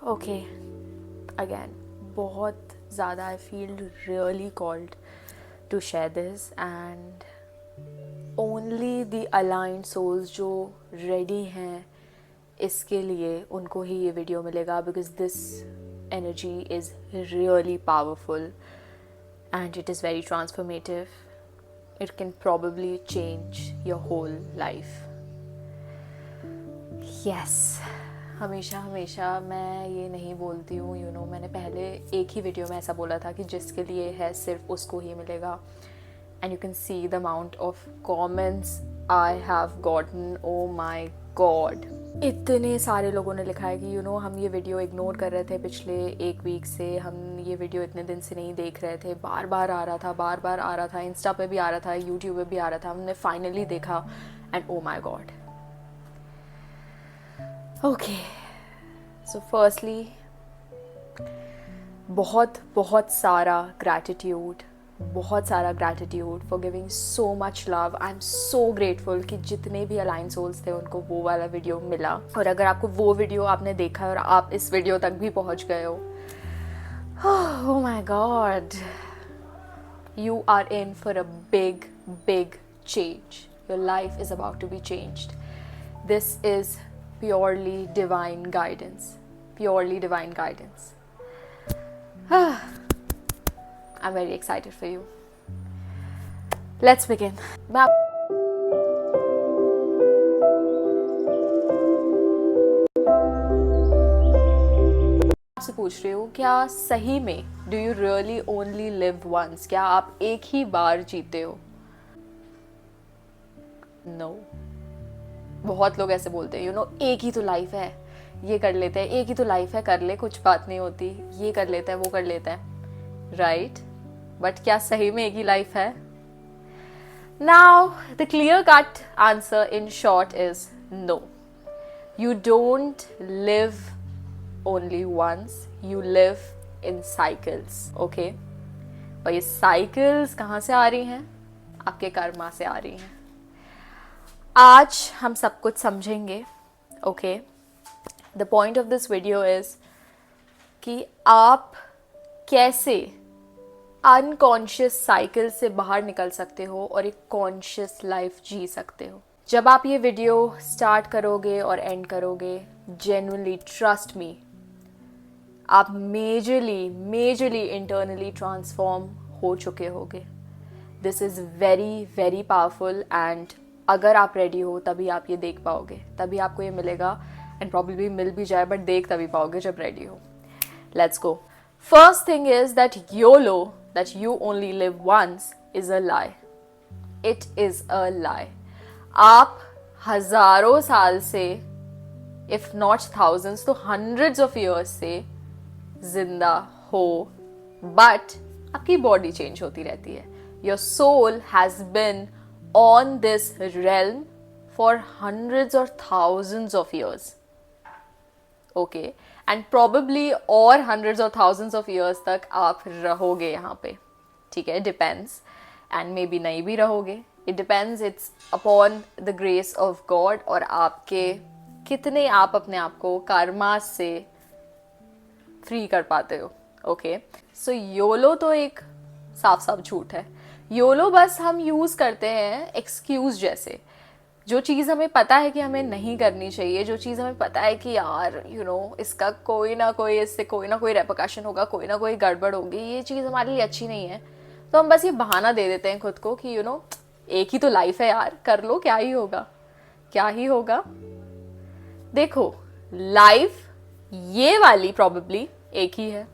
Okay, again बहुत ज़्यादा I feel really called to share this, and only the aligned souls जो ready हैं इसके लिए उनको ही ये वीडियो मिलेगा, because this energy is really powerful and it is very transformative. It can probably change your whole life. Yes, हमेशा हमेशा मैं ये नहीं बोलती हूँ, यू नो, मैंने पहले एक ही वीडियो में ऐसा बोला था कि जिसके लिए है सिर्फ उसको ही मिलेगा. And you can see the amount of comments I have gotten. Oh my God, इतने सारे लोगों ने लिखा है कि हम ये वीडियो इग्नोर कर रहे थे पिछले एक वीक से, हम ये वीडियो इतने दिन से नहीं देख रहे थे, बार बार आ रहा था, इंस्टा पे भी आ रहा था, यूट्यूब पे भी आ रहा था, हमने फाइनली देखा and oh my God. Okay, so firstly बहुत बहुत सारा gratitude for giving so much love. I am so grateful कि जितने भी अलाइन सोल्स थे उनको वो वाला वीडियो मिला. और अगर आपको वो वीडियो आपने देखा और आप इस वीडियो तक भी पहुंच गए हो, oh my God, you are in for a big change. Your life is about to be changed. This is purely divine guidance. I'm very excited for you. Let's begin. मैं आपसे पूछ रही हूँ, क्या सही में do you really only live once? क्या आप एक ही बार जीते हो? No. बहुत लोग ऐसे बोलते हैं, एक ही तो लाइफ है, ये कर लेते हैं, एक ही तो लाइफ है, कर ले, कुछ बात नहीं होती, ये कर लेता है, वो कर लेता है, राइट? बट क्या सही में एक ही लाइफ है? Now, the clear-cut answer in short is no. You don't live only once. You live in cycles, okay? और ये cycles कहाँ से आ रही हैं? आपके कर्मा से आ रही हैं. आज हम सब कुछ समझेंगे, okay? The point of this video is कि आप कैसे अनकॉन्शियस साइकिल से बाहर निकल सकते हो और एक कॉन्शियस लाइफ जी सकते हो. जब आप ये वीडियो स्टार्ट करोगे और एंड करोगे, जेन्युइनली ट्रस्ट मी, आप मेजरली इंटरनली ट्रांसफॉर्म हो चुके होगे. This is very powerful, and अगर आप रेडी हो तभी आप ये देख पाओगे, तभी आपको ये मिलेगा, एंड प्रॉब्लली मिल भी जाए, बट देख तभी पाओगे जब रेडी हो. Let's go. First thing is that YOLO, that you only live once, is a lie. It is a lie. आप हजारों साल से, if not thousands, तो hundreds of years से जिंदा हो, but आपकी बॉडी चेंज होती रहती है. Your soul has been on this realm for hundreds or thousands of years. Okay? And probably और हंड्रेड्स और थाउजेंड्स ऑफ ईयर्स तक आप रहोगे यहाँ पे, ठीक है? डिपेंड्स, एंड मे बी नहीं भी रहोगे. It depends, it's upon the grace of God और आपके कितने आप अपने आप को कर्मा से फ्री कर पाते हो. ओके, सो योलो तो एक साफ झूठ है. योलो बस हम यूज़ करते हैं एक्सक्यूज़ जैसे. जो चीज़ हमें पता है कि हमें नहीं करनी चाहिए, जो चीज़ हमें पता है कि यार इसका कोई ना कोई, इससे कोई ना कोई रेपरकशन होगा, कोई ना कोई गड़बड़ होगी, ये चीज़ हमारे लिए अच्छी नहीं है, तो हम बस ये बहाना दे देते हैं खुद को कि एक ही तो लाइफ है यार, कर लो, क्या ही होगा. देखो, लाइफ ये वाली प्रॉबेबली एक ही है,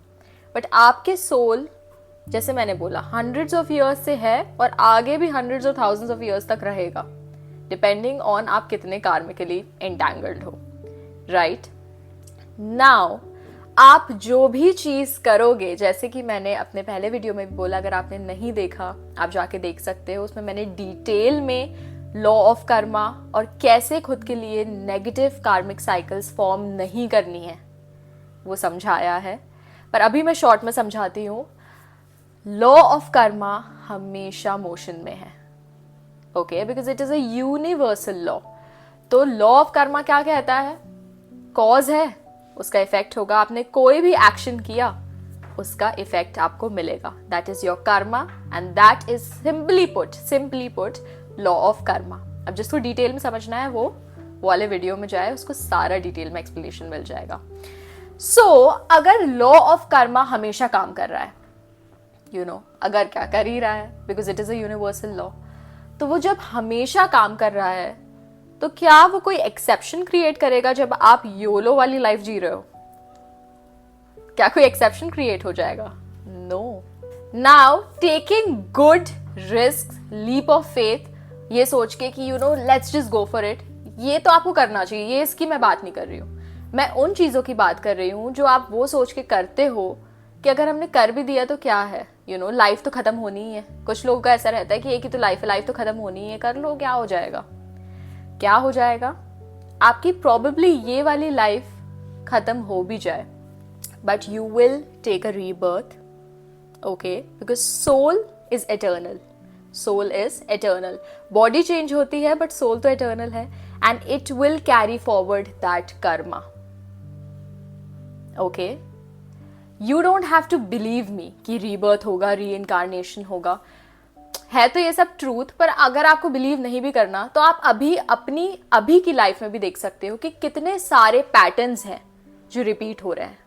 बट आपके सोल, जैसे मैंने बोला, हंड्रेड्स ऑफ ईयर्स से है और आगे भी हंड्रेड्स और थाउजेंड्स ऑफ ईयर्स तक रहेगा, डिपेंडिंग ऑन आप कितने कार्मिकली एंटैंगल्ड हो. राइट नाउ, आप जो भी चीज करोगे, जैसे कि मैंने अपने पहले वीडियो में भी बोला, अगर आपने नहीं देखा आप जाके देख सकते हो, उसमें मैंने डिटेल में लॉ ऑफ कर्मा और कैसे खुद के लिए नेगेटिव कार्मिक साइकिल्स फॉर्म नहीं करनी है वो समझाया है. पर अभी मैं शॉर्ट में समझाती हूँ. लॉ ऑफ कर्मा हमेशा मोशन में है, okay, because it is a universal law. तो लॉ ऑफ कर्मा क्या कहता है? कॉज है, उसका इफेक्ट होगा, आपने कोई भी एक्शन किया उसका इफेक्ट आपको मिलेगा. That is your Karma and that is simply put law of Karma. अब जिसको डिटेल में समझना है वो वाले वीडियो में जाए, उसको सारा डिटेल में एक्सप्लेनेशन मिल जाएगा. सो अगर लॉ ऑफ कर्मा हमेशा काम कर रहा है, अगर क्या कर ही रहा है, because it is a universal law, तो वो जब हमेशा काम कर रहा है तो क्या वो कोई एक्सेप्शन क्रिएट करेगा जब आप योलो वाली लाइफ जी रहे हो? क्या कोई एक्सेप्शन क्रिएट हो जाएगा? No. Now taking good risk, leap of faith, ये सोच के कि let's just go for it, ये तो आपको करना चाहिए. ये इसकी मैं बात नहीं कर रही हूं. मैं उन चीजों की बात कर रही हूं जो आप वो सोच के करते हो कि अगर हमने कर भी दिया तो क्या है, लाइफ तो खत्म होनी ही है. कुछ लोगों का ऐसा रहता है कि एक ही तो लाइफ तो खत्म होनी ही है, कर लो, क्या हो जाएगा. क्या हो जाएगा? आपकी प्रोबेबली ये वाली लाइफ खत्म हो भी जाए, but you will take a rebirth, okay, because soul is eternal. Body change होती है बट सोल तो एटर्नल है, and it will carry forward that karma. Okay, you don't have to believe me कि रीबर्थ होगा, रीइंकारनेशन होगा. है तो ये सब ट्रूथ, पर अगर आपको बिलीव नहीं भी करना तो आप अभी की लाइफ में भी देख सकते हो कि कितने सारे पैटर्न्स हैं जो रिपीट हो रहे हैं.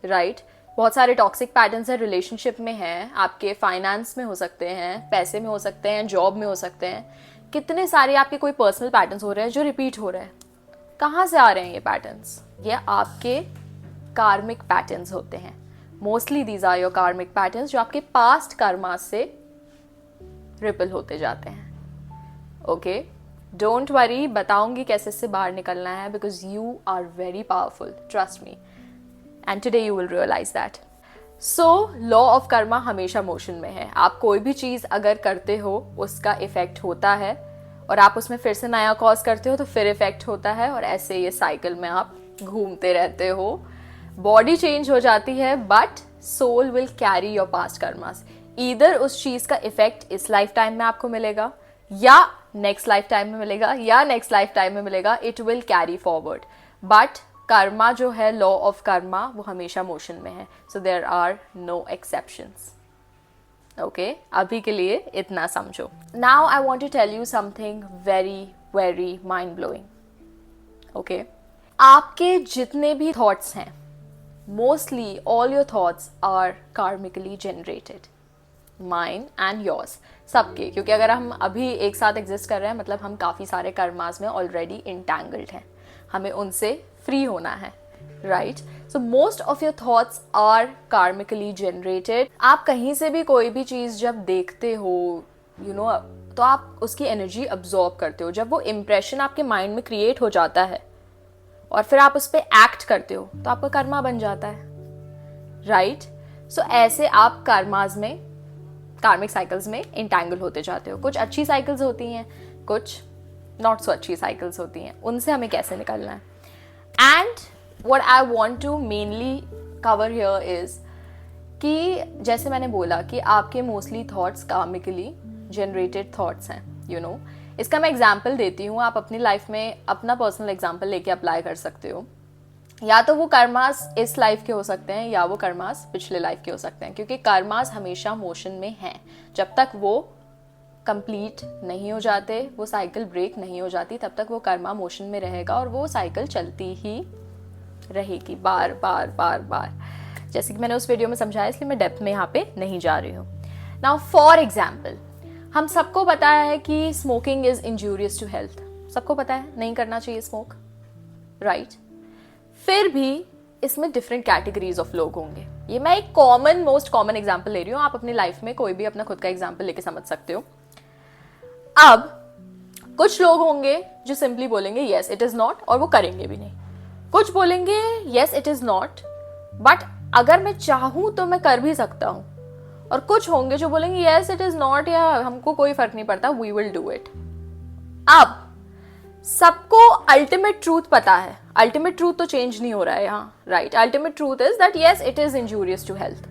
राइट? बहुत सारे टॉक्सिक पैटर्न्स हैं, रिलेशनशिप में हैं, आपके फाइनेंस में हो सकते हैं, पैसे में हो सकते हैं, जॉब में हो सकते हैं. कितने सारे आपके कोई पर्सनल पैटर्न्स हो रहे हैं जो रिपीट हो रहे हैं. कहाँ से आ रहे हैं ये पैटर्न्स? ये आपके कार्मिक पैटर्न्स होते हैं. मोस्टली दीज आर योर कार्मिक पैटर्न्स जो आपके पास्ट कर्मा से रिपल होते जाते हैं. ओके, डोंट वरी, बताऊंगी कैसे इससे बाहर निकलना है, because you are very powerful, trust me, and today you will realise that. So law of karma हमेशा मोशन में है. आप कोई भी चीज अगर करते हो उसका इफेक्ट होता है, और आप उसमें फिर से नया कॉज करते हो तो फिर इफेक्ट होता है, और ऐसे ये साइकिल में आप घूमते रहते हो. बॉडी चेंज हो जाती है but soul will carry your past karmas. Either उस चीज का इफेक्ट इस लाइफ टाइम में आपको मिलेगा, या नेक्स्ट लाइफ टाइम में मिलेगा, या नेक्स्ट लाइफ टाइम में मिलेगा. It will carry forward, but Karma जो है, लॉ ऑफ कर्मा, वो हमेशा मोशन में है. So there are no exceptions. Okay, अभी के लिए इतना समझो. Now I want to tell you something very very mind blowing. Okay, आपके जितने भी थॉट्स हैं, mostly all your thoughts are karmically generated, mine and yours, सबके. क्योंकि अगर हम अभी एक साथ एग्जिस्ट कर रहे हैं मतलब हम काफ़ी सारे कर्मास में ऑलरेडी इंटैंगल्ड हैं, हमें उनसे फ्री होना है. Right? So most of your thoughts are karmically generated. आप कहीं से भी कोई भी चीज़ जब देखते हो, तो आप उसकी एनर्जी अब्जॉर्ब करते हो. जब वो इम्प्रेशन आपके माइंड में क्रिएट हो जाता है और फिर आप उस पर एक्ट करते हो तो आपका कर्मा बन जाता है. राइट? सो ऐसे आप कर्मास में, कार्मिक साइकिल्स में इंटैंगल होते जाते हो. कुछ अच्छी साइकिल्स होती हैं, कुछ नॉट सो अच्छी साइकिल्स होती हैं. उनसे हमें कैसे निकलना है? And what I want to mainly cover here is कि जैसे मैंने बोला कि आपके mostly thoughts karmically generated thoughts हैं. इसका मैं एग्जाम्पल देती हूँ. आप अपनी लाइफ में अपना पर्सनल एग्जाम्पल लेके अप्लाई कर सकते हो. या तो वो कर्मास इस लाइफ के हो सकते हैं, या वो कर्मास पिछले लाइफ के हो सकते हैं, क्योंकि कर्मास हमेशा मोशन में हैं. जब तक वो कंप्लीट नहीं हो जाते, वो साइकिल ब्रेक नहीं हो जाती, तब तक वो कर्मा मोशन में रहेगा और वो साइकिल चलती ही रहेगी बार बार बार बार. जैसे कि मैंने उस वीडियो में समझाया, इसलिए मैं डेप्थ में यहाँ पे नहीं जा रही हूँ. नाउ फॉर एग्जाम्पल, हम सबको पता है कि smoking is injurious to health. सबको पता है नहीं करना चाहिए स्मोक. राइट? फिर भी इसमें डिफरेंट कैटेगरीज ऑफ लोग होंगे. ये मैं एक मोस्ट कॉमन एग्जाम्पल ले रही हूँ. आप अपनी लाइफ में कोई भी अपना खुद का एग्जाम्पल लेके समझ सकते हो. अब कुछ लोग होंगे जो सिंपली बोलेंगे यस इट इज नॉट, और वो करेंगे भी नहीं. कुछ बोलेंगे yes it is not, but अगर मैं चाहूं तो मैं कर भी सकता हूं. और कुछ होंगे जो बोलेंगे यस इट इज नॉट, या हमको कोई फर्क नहीं पड़ता, वी विल डू इट. अब सबको अल्टीमेट ट्रूथ पता है. अल्टीमेट ट्रूथ तो चेंज नहीं हो रहा है यहाँ. Right? Ultimate truth is that yes it is injurious to health.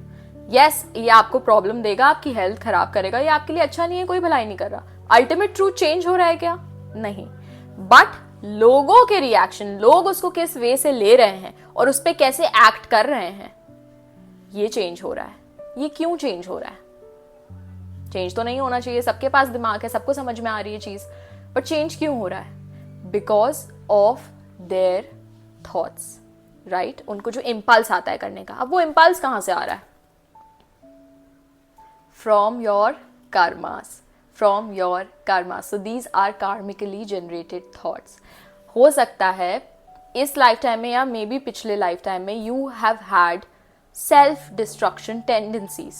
Yes, ये आपको प्रॉब्लम देगा, आपकी हेल्थ खराब करेगा, ये आपके लिए अच्छा नहीं है, कोई भलाई नहीं कर रहा. अल्टीमेट ट्रूथ चेंज हो रहा है क्या? नहीं. बट लोगों के रिएक्शन, लोग उसको किस वे से ले रहे हैं और उस पर कैसे एक्ट कर रहे हैं, ये चेंज हो रहा है। ये क्यों चेंज हो रहा है? चेंज तो नहीं होना चाहिए, सबके पास दिमाग है, सबको समझ में आ रही है चीज, बट चेंज क्यों हो रहा है? Because of their thoughts, right? उनको जो इम्पल्स आता है करने का, अब वो इम्पल्स कहां से आ रहा है? From your karmas, from your karmas. So these are karmically generated thoughts. हो सकता है इस लाइफ टाइम में या मे बी पिछले लाइफ टाइम में you have had self destruction tendencies,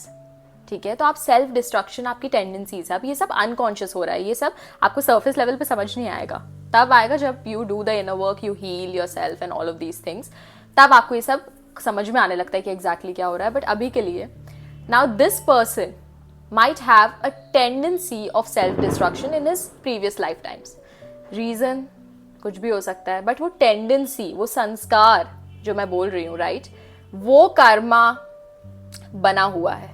ठीक है? तो आप सेल्फ डिस्ट्रक्शन आपकी टेंडेंसीज है, अब ये सब अनकॉन्शियस हो रहा है, ये सब आपको सरफेस लेवल पे समझ नहीं आएगा, तब आएगा जब you do the inner work, you heal yourself and all of these things, तब आपको ये सब समझ में आने लगता है कि एग्जैक्टली क्या हो रहा है। बट अभी के लिए, now this person might have a tendency of self-destruction in his previous lifetimes. Reason कुछ भी हो सकता है, बट वो टेंडेंसी, वो संस्कार जो मैं बोल रही हूँ, राइट, वो कर्मा बना हुआ है।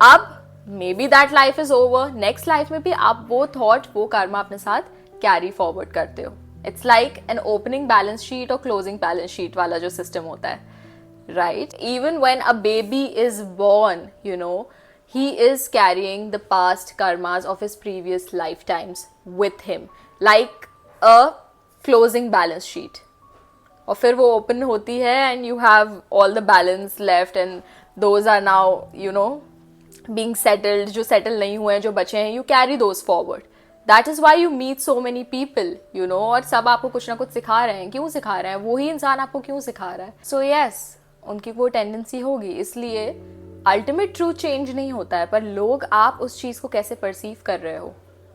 अब may be that life is over, next life में भी आप वो थॉट, वो कर्मा अपने साथ कैरी फॉरवर्ड करते हो। It's like an opening balance sheet और क्लोजिंग बैलेंस शीट वाला जो सिस्टम होता है, right? Even when a baby is born, you know, he is carrying the past karmas of his previous lifetimes with him, like a closing balance sheet. और फिर वो open होती है and you have all the balance left and those are now, you know, being settled. जो settle नहीं हुए हैं, जो बचे हैं, you carry those forward. That is why you meet so many people, you know, और सब आपको कुछ ना कुछ सिखा रहे हैं। क्यों सिखा रहे हैं? वही इंसान आपको क्यों सिखा रहा है? So yes, उनकी वो टेंडेंसी होगी, इसलिए अल्टीमेट ट्रूथ चेंज नहीं होता है, पर लोग आप उस चीज को कैसे परसीव कर रहे हो,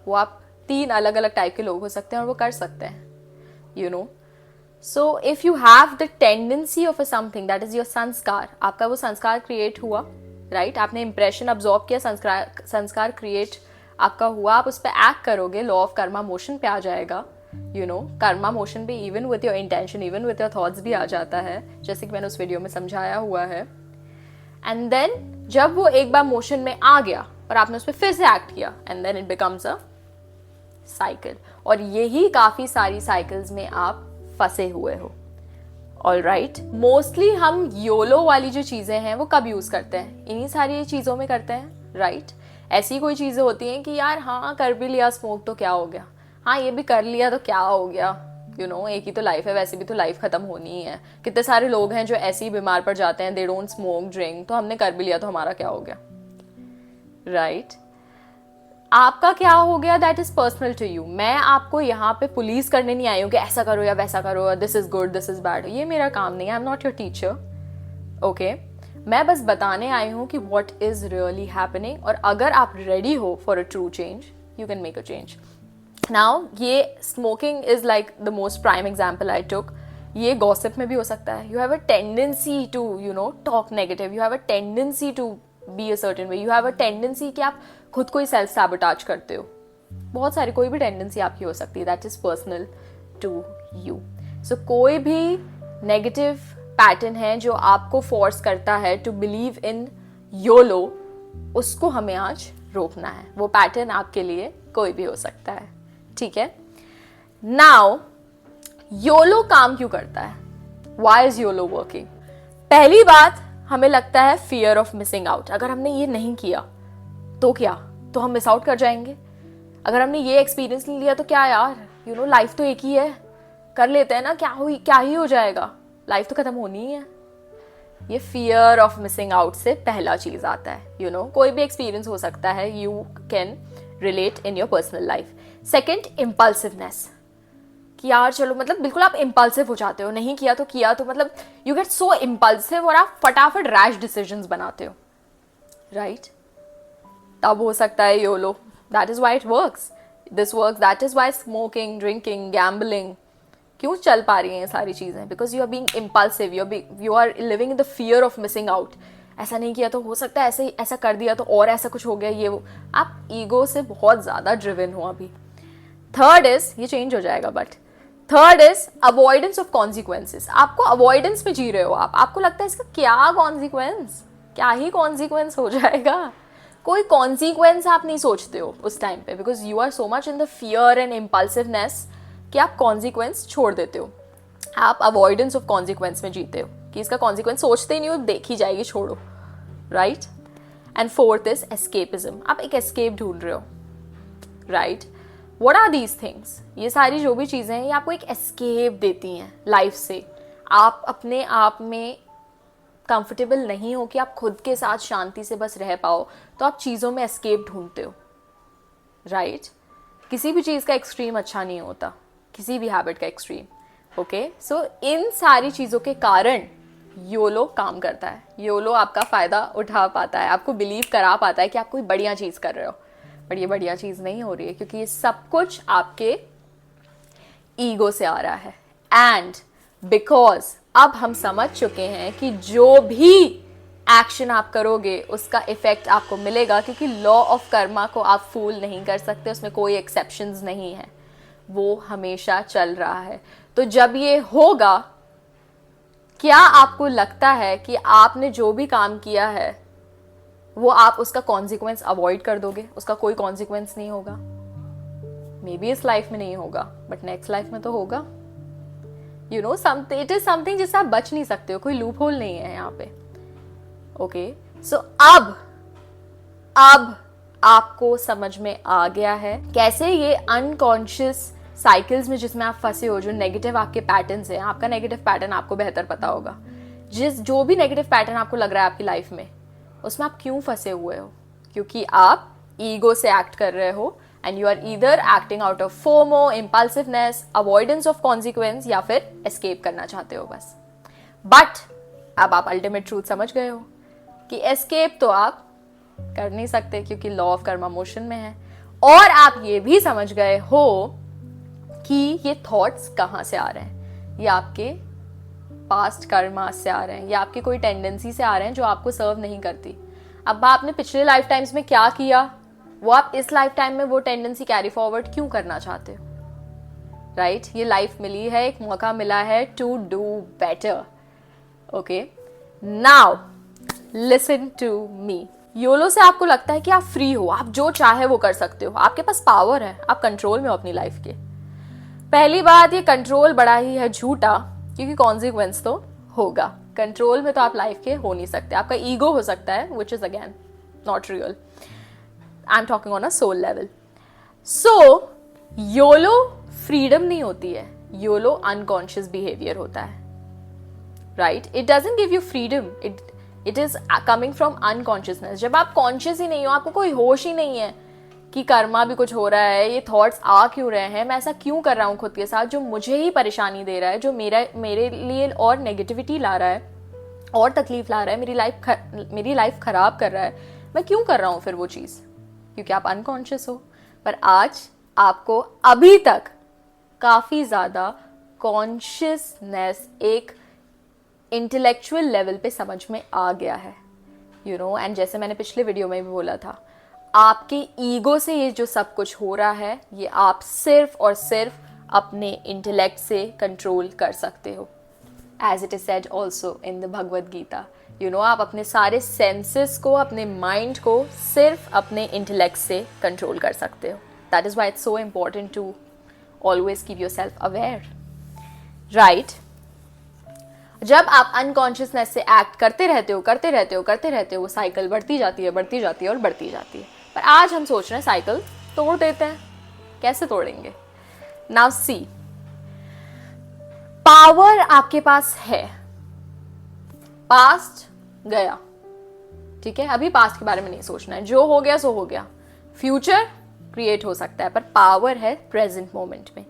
वो आप 3 अलग अलग टाइप के लोग हो सकते हैं और वो कर सकते हैं, you know. So if you have the tendency of a something, that is your संस्कार, आपका वो संस्कार क्रिएट हुआ, राइट? आपने इंप्रेशन अब्जॉर्ब किया, संस्कार क्रिएट आपका हुआ, आप उस पर एक्ट करोगे, लॉ ऑफ कर्मा मोशन पे आ जाएगा, यू नो। कर्मा मोशन पे even with your intention, even with your thoughts भी आ जाता है, जैसे कि मैंने उस वीडियो में समझाया हुआ है। एंड देन जब वो एक बार मोशन में आ गया और आपने उस पर फिर से एक्ट किया, and then it becomes a cycle, और यही काफी सारी साइकिल्स में आप फंसे हुए हो। ऑलराइट, मोस्टली हम योलो वाली जो चीजें हैं वो कब यूज करते हैं? इन्हीं सारी चीजों में करते हैं, राइट? ऐसी कोई चीजें होती हैं कि यार हाँ कर भी लिया स्मोक तो क्या हो गया, हाँ ये भी कर लिया तो क्या हो गया, यू नो, एक ही तो लाइफ है, वैसे भी तो लाइफ खत्म होनी ही है। कितने सारे लोग हैं जो ऐसे ही बीमार पड़ जाते हैं, दे डोंट स्मोक ड्रिंक, तो हमने कर भी लिया तो हमारा क्या हो गया, राइट? आपका क्या हो गया, that is personal to you. मैं आपको यहाँ पे पुलिस करने नहीं आई हूँ कि ऐसा करो या वैसा करो, this is good this is bad, ये मेरा काम नहीं है। I am not your teacher, okay? मैं बस बताने आई हूँ कि व्हाट इज रियली हैपनिंग, और अगर आप रेडी हो for a true change, you can make a change. Now ये smoking is like the most prime example I took. ये गॉसिप में भी हो सकता है। You have a tendency to, you know, talk negative, you have a tendency to be a certain way, you have a tendency कि आप खुद को ही सेल्फ सैबोटाज करते हो। बहुत सारी कोई भी टेंडेंसी आपकी हो सकती है, that is personal to you. So कोई भी नेगेटिव पैटर्न है जो आपको फोर्स करता है टू बिलीव इन योलो, उसको हमें आज रोकना है। वो पैटर्न आपके लिए कोई भी हो सकता है, ठीक है? नाउ योलो काम क्यों करता है? Why is YOLO working? पहली बात, हमें लगता है फियर ऑफ मिसिंग आउट। अगर हमने ये नहीं किया तो क्या, तो हम मिस आउट कर जाएंगे। अगर हमने ये एक्सपीरियंस नहीं लिया तो क्या यार, यू नो, लाइफ तो एक ही है, कर लेते हैं ना, क्या ही हो जाएगा, लाइफ तो खत्म होनी ही है। ये फियर ऑफ मिसिंग आउट से पहला चीज आता है, यू नो। कोई भी एक्सपीरियंस हो सकता है, you can relate in your personal life. Second, impulsiveness, कि यार चलो, मतलब बिल्कुल आप इम्पल्सिव हो जाते हो, नहीं किया तो किया, तो मतलब यू गेट सो इम्पल्सिव और आप फटाफट रैश डिसीजंस बनाते हो, राइट? तब हो सकता है YOLO. That is why it works, this works, that is why smoking, drinking, gambling क्यों चल पा रही हैं ये सारी चीजें? Because you are being impulsive, you are living in the fear of missing out. ऐसा नहीं किया तो हो सकता है ऐसा कर दिया तो और ऐसा कुछ हो गया, ये वो। आप ईगो से बहुत ज्यादा ड्रिवन हो अभी। थर्ड इज, ये चेंज हो जाएगा, but third is avoidance of consequences. आपको अवॉइडेंस में जी रहे हो आप, आपको लगता है इसका क्या कॉन्सिक्वेंस, क्या ही कॉन्सिक्वेंस हो जाएगा, कोई कॉन्सिक्वेंस आप नहीं सोचते हो उस टाइम पे, because you are so much in the fear and impulsiveness कि आप कॉन्सिक्वेंस छोड़ देते हो, आप अवॉइडेंस ऑफ कॉन्सिक्वेंस में जीते हो कि इसका कॉन्सिक्वेंस सोचते ही नहीं हो, देखी जाएगी, छोड़ो, right. And fourth is escapism, आप एक एस्केप ढूंढ रहे हो, right. What are these things, ये सारी जो भी चीज़ें हैं ये आपको एक एस्केप देती हैं लाइफ से। आप अपने आप में कंफर्टेबल नहीं हो कि आप खुद के साथ शांति से बस रह पाओ, तो आप चीज़ों में एस्केप ढूंढते हो, राइट। किसी भी चीज़ का एक्सट्रीम अच्छा नहीं होता, किसी भी हैबिट का एक्सट्रीम, ओके। सो इन सारी चीज़ों के कारण योलो काम करता है, योलो आपका फ़ायदा उठा पाता है, आपको बिलीव करा पाता है कि आप कोई बढ़िया चीज़ कर रहे हो, बट ये बढ़िया चीज़ नहीं हो रही है क्योंकि ये सब कुछ आपके ईगो से आ रहा है। एंड बिकॉज अब हम समझ चुके हैं कि जो भी एक्शन आप करोगे उसका इफेक्ट आपको मिलेगा, क्योंकि लॉ ऑफ कर्मा को आप फूल नहीं कर सकते, उसमें कोई एक्सेप्शंस नहीं है, वो हमेशा चल रहा है। तो जब ये होगा, क्या आपको लगता है कि आपने जो भी काम किया है वो आप उसका कॉन्सिक्वेंस अवॉइड कर दोगे? उसका कोई कॉन्सिक्वेंस नहीं होगा, मे बी इस लाइफ में नहीं होगा बट नेक्स्ट लाइफ में तो होगा। You know, it is something जिससे आप बच नहीं सकते हो, कोई लूप होल नहीं है यहाँ पे, ओके। सो अब आपको समझ में आ गया है कैसे ये अनकॉन्शियस साइकिल्स में जिसमें आप फंसे हो, जो नेगेटिव आपके पैटर्न्स हैं, आपका नेगेटिव पैटर्न आपको बेहतर पता होगा, जो भी नेगेटिव पैटर्न आपको लग रहा है आपकी लाइफ में, उसमें आप क्यों फंसे हुए हो? क्योंकि आप ईगो से एक्ट कर रहे हो and you are either acting out of FOMO, impulsiveness, avoidance of consequence, या फिर एस्केप करना चाहते हो बस। बट अब आप अल्टीमेट ट्रूथ समझ गए हो कि एस्केप तो आप कर नहीं सकते क्योंकि लॉ ऑफ कर्मा मोशन में है, और आप ये भी समझ गए हो कि ये थॉट्स कहाँ से आ रहे हैं, ये आपके पास्ट कर्मा से आ रहे हैं, या आपकी कोई टेंडेंसी से आ रहे हैं जो आपको सर्व नहीं करती। अब आपने पिछले लाइफ टाइम्स में क्या किया, वो आप इस लाइफ टाइम में वो टेंडेंसी कैरी फॉरवर्ड क्यों करना चाहते हो, राइट। ये लाइफ मिली है, एक मौका मिला है to do better, okay. Now listen to me. YOLO से आपको लगता है कि आप फ्री हो, आप जो चाहे वो कर सकते हो, आपके पास पावर है, आप कंट्रोल में हो अपनी लाइफ के। पहली बात, ये कंट्रोल बड़ा ही है झूठा, क्योंकि कॉन्सिक्वेंस तो होगा। कंट्रोल में तो आप लाइफ के हो नहीं सकते, आपका ईगो हो सकता है, which is again not real. I am talking on a soul level. So YOLO freedom नहीं होती है, योलो अनकॉन्शियस बिहेवियर होता है, right. It doesn't give you freedom, it is coming from unconsciousness. जब आप कॉन्शियस ही नहीं हो, आपको कोई होश ही नहीं है कि कर्मा भी कुछ हो रहा है, ये थॉट्स आ क्यों रहे हैं, मैं ऐसा क्यों कर रहा हूँ खुद के साथ जो मुझे ही परेशानी दे रहा है, जो मेरे लिए और नेगेटिविटी ला रहा है और तकलीफ ला रहा है, मेरी लाइफ खराब कर रहा है, मैं क्यों कर रहा हूँ फिर वो चीज़? क्योंकि आप अनकॉन्शियस हो। पर आज आपको अभी तक काफ़ी ज़्यादा कॉन्शियसनेस एक इंटेलेक्चुअल लेवल पे समझ में आ गया है, यू नो। एंड जैसे मैंने पिछले वीडियो में भी बोला था, आपके ईगो से ये जो सब कुछ हो रहा है, ये आप सिर्फ और सिर्फ अपने इंटेलेक्ट से कंट्रोल कर सकते हो। As it is said also in the Bhagavad Gita, you know, आप अपने सारे सेंसेस को, अपने माइंड को सिर्फ अपने इंटेलेक्ट से कंट्रोल कर सकते हो। That is why it's so important to always keep yourself aware, right. जब आप अनकॉन्शियसनेस से एक्ट करते रहते हो, वो साइकिल बढ़ती जाती है और बढ़ती जाती है। पर आज हम सोच रहे हैं साइकिल तोड़ देते हैं। कैसे तोड़ेंगे? नाउ सी, पावर आपके पास है, पास्ट गया, ठीक है, अभी पास्ट के बारे में नहीं सोचना है, जो हो गया सो हो गया। फ्यूचर क्रिएट हो सकता है, पर पावर है प्रेजेंट मोमेंट में।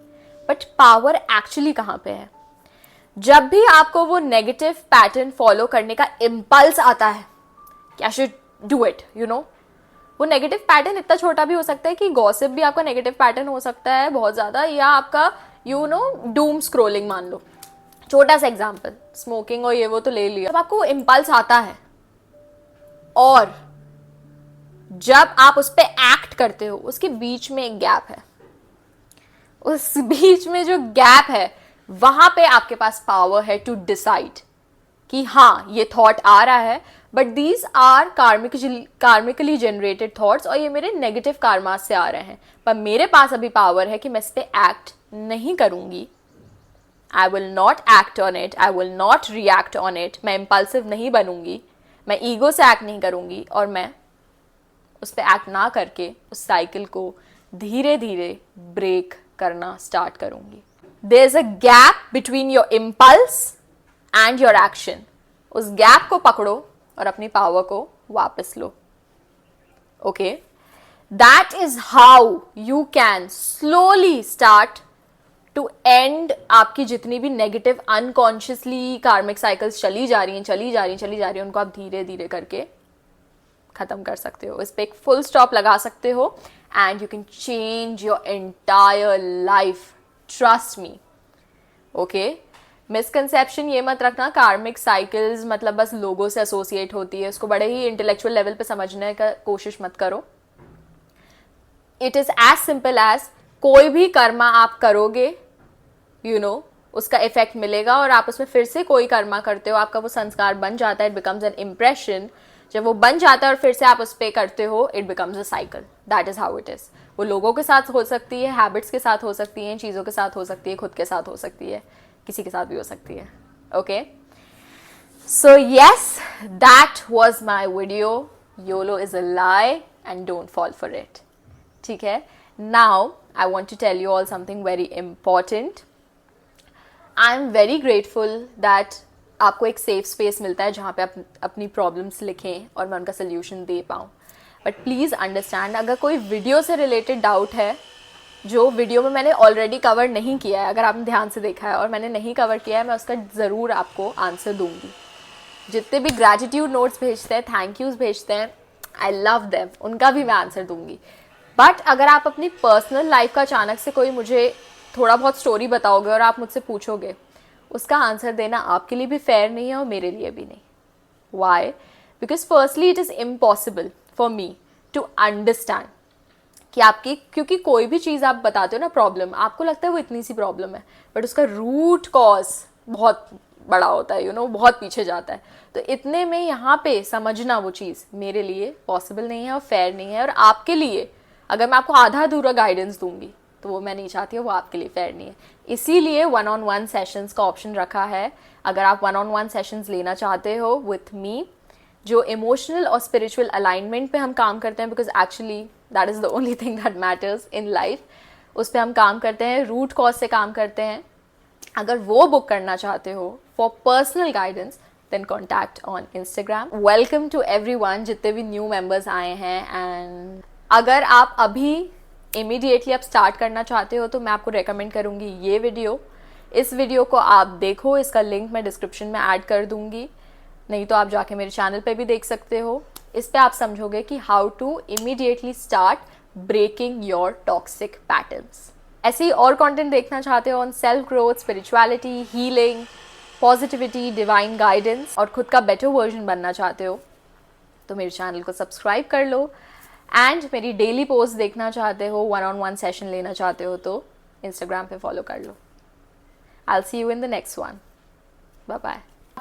बट पावर एक्चुअली कहां पे है? जब भी आपको वो नेगेटिव पैटर्न फॉलो करने का इम्पल्स आता है कि I should do it, you know, वो नेगेटिव पैटर्न इतना छोटा भी हो सकता है कि गॉसिप भी आपका नेगेटिव पैटर्न हो सकता है बहुत ज्यादा, या आपका यू नो डूम स्क्रोलिंग मान लो, छोटा सा एग्जांपल, स्मोकिंग और ये वो तो ले लिया। जब आपको इम्पल्स आता है और जब आप उस पर एक्ट करते हो, उसके बीच में एक गैप है, उस बीच में जो गैप है वहां पे आपके पास पावर है टू डिसाइड कि हाँ ये थॉट आ रहा है, but these are karmically generated thoughts और ये मेरे नेगेटिव कार्मा से आ रहे हैं, पर मेरे पास अभी पावर है कि मैं इस पे एक्ट नहीं करूँगी, I will not act on it, I will not react on it, मैं इम्पल्सिव नहीं बनूंगी, मैं ईगो से एक्ट नहीं करूँगी और मैं उस पर एक्ट ना करके उस साइकिल को धीरे धीरे ब्रेक करना स्टार्ट करूँगी. There is a gap between your impulse and your action. उस गैप को पकड़ो और अपनी पावर को वापस लो. Okay, that is how you can slowly start to end आपकी जितनी भी नेगेटिव अनकॉन्शियसली कार्मिक साइकिल्स चली जा रही हैं, उनको आप धीरे धीरे करके खत्म कर सकते हो. इस पे एक फुल स्टॉप लगा सकते हो and you can change your entire life. Trust me. Okay, misconception ये मत रखना कार्मिक साइकिल्स मतलब बस लोगों से एसोसिएट होती है, उसको बड़े ही इंटेलेक्चुअल लेवल पे समझने का कोशिश मत करो. It is as simple as कोई भी कर्मा आप करोगे, यू नो, उसका इफेक्ट मिलेगा और आप उसमें फिर से कोई कर्मा करते हो, आपका वो संस्कार बन जाता है, इट बिकम्स एन इम्प्रेशन. जब वो बन जाता है और फिर से आप उस पर करते हो, it becomes a cycle. That is how it is. वो लोगों के साथ हो सकती है, हैबिट्स के साथ हो सकती हैं, चीज़ों के साथ हो सकती है, खुद के साथ हो सकती है, किसी के साथ भी हो सकती है. Okay, so yes, that was my video. YOLO is a lie and don't fall for it. ठीक है, now I want to tell you all something very important. I am very grateful that आपको एक safe space मिलता है जहाँ पे आप अपनी प्रॉब्लम्स लिखें और मैं उनका सोल्यूशन दे पाऊँ. बट प्लीज़ अंडरस्टैंड, अगर कोई वीडियो से रिलेटेड डाउट है जो वीडियो में मैंने ऑलरेडी कवर नहीं किया है, अगर आपने ध्यान से देखा है और मैंने नहीं कवर किया है, मैं उसका ज़रूर आपको आंसर दूंगी. जितने भी ग्रैटिट्यूड नोट्स भेजते हैं, थैंक यूज़ भेजते हैं, आई लव देम, उनका भी मैं आंसर दूंगी. बट अगर आप अपनी पर्सनल लाइफ का अचानक से कोई मुझे थोड़ा बहुत स्टोरी बताओगे और आप मुझसे पूछोगे, उसका आंसर देना आपके लिए भी फेयर नहीं है और मेरे लिए भी नहीं. Why? Because firstly it is impossible for me to understand कि आपकी, क्योंकि कोई भी चीज़ आप बताते हो ना प्रॉब्लम, आपको लगता है वो इतनी सी प्रॉब्लम है, बट उसका रूट कॉज बहुत बड़ा होता है, यू नो, बहुत पीछे जाता है. तो इतने में यहाँ पे समझना वो चीज़ मेरे लिए पॉसिबल नहीं है और फेयर नहीं है. और आपके लिए अगर मैं आपको आधा अधूरा गाइडेंस दूंगी तो वो मैं नहीं चाहती हूँ, वो आपके लिए फेयर नहीं है. इसीलिए 1-on-1 सेशंस का ऑप्शन रखा है. अगर आप 1-on-1 सेशंस लेना चाहते हो विथ मी, जो इमोशनल और स्पिरिचुअल अलाइनमेंट पे हम काम करते हैं, because actually that is the only thing that matters in life, उस पर हम काम करते हैं, रूट कॉज से काम करते हैं. अगर वो बुक करना चाहते हो for personal guidance, then contact on Instagram. Welcome to everyone, जितने भी न्यू मेंबर्स आए हैं. एंड अगर आप अभी इमीडिएटली आप स्टार्ट करना चाहते हो तो मैं आपको रेकमेंड करूँगी ये वीडियो. इस वीडियो को आप देखो, इसका लिंक मैं डिस्क्रिप्शन में ऐड कर दूँगी, नहीं तो आप जाके मेरे चैनल पे भी देख सकते हो. इस पे आप समझोगे कि how to immediately start breaking your toxic patterns. ऐसे ही और कंटेंट देखना चाहते हो on self growth, spirituality, healing, positivity, divine guidance और खुद का बेटर वर्जन बनना चाहते हो तो मेरे चैनल को सब्सक्राइब कर लो. एंड मेरी डेली पोस्ट देखना चाहते हो, 1-on-1 सेशन लेना चाहते हो तो इंस्टाग्राम पे फॉलो कर लो. I will see you in the next one. Bye bye.